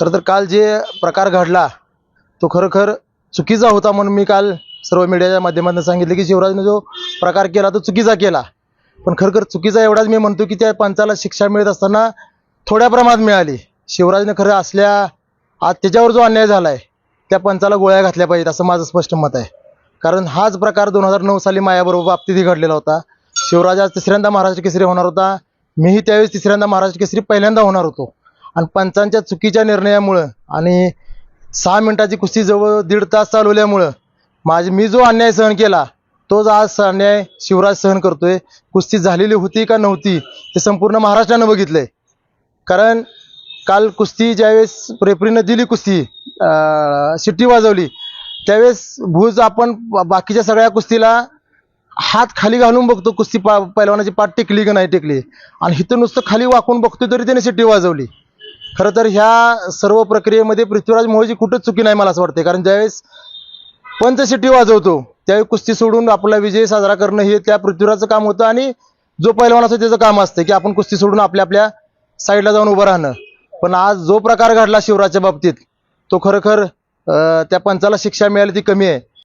खरं तर काल जे प्रकार घडला तो खरोखर चुकीचा होता म्हणून मी काल सर्व मीडियाच्या माध्यमातून सांगितलं की शिवराजने जो प्रकार केला तो चुकीचा केला. पण खरोखर चुकीचा एवढाच मी म्हणतो की त्या पंचाला शिक्षा मिळत असताना थोड्या प्रमाणात मिळाली. शिवराजने खरं असल्या आज त्याच्यावर जो अन्याय झाला आहे त्या पंचाला गोळ्या घातल्या पाहिजेत असं माझं स्पष्ट मत आहे. कारण हाच प्रकार 2009 साली माझ्याबरोबर बाबतीतही घडलेला होता. शिवराज आज तिसऱ्यांदा महाराष्ट्र केसरी होणार होता. मीही त्यावेळेस तिसऱ्यांदा महाराष्ट्र केसरी पहिल्यांदा होणार होतो. आणि पंचांच्या चुकीच्या निर्णयामुळं आणि 6 मिनिटाची कुस्ती जवळ 1.5 तास चालवल्यामुळं मी जो अन्याय सहन केला तोच आज अन्याय शिवराज सहन करतोय. कुस्ती झालेली होती का नव्हती हे संपूर्ण महाराष्ट्रानं बघितलंय. कारण काल कुस्ती ज्यावेळेस रेफरीनं दिली कुस्ती शिट्टी वाजवली त्यावेळेस भूज आपण बाकीच्या सगळ्या कुस्तीला हात खाली घालून बघतो कुस्ती पैलवानाची पाठ टेकली की नाही टेकली आणि इथं नुसतं खाली वाकून बघतो तरी त्याने शिट्टी वाजवली. खरं तर ह्या सर्व प्रक्रियेमध्ये पृथ्वीराज मोहोळची कुठंच चुकी नाही मला असं वाटते. कारण ज्यावेळेस पंच शिट्टी वाजवतो त्यावेळी कुस्ती सोडून आपला विजय साजरा करणं हे त्या पृथ्वीराजचं काम होतं आणि जो पैलवान असतो त्याचं काम असतं की आपण कुस्ती सोडून आपल्या साईडला जाऊन उभं राहणं. पण आज जो प्रकार घडला शिवराजच्या बाबतीत तो खरोखर त्या पंचाला शिक्षा मिळाली ती कमी आहे.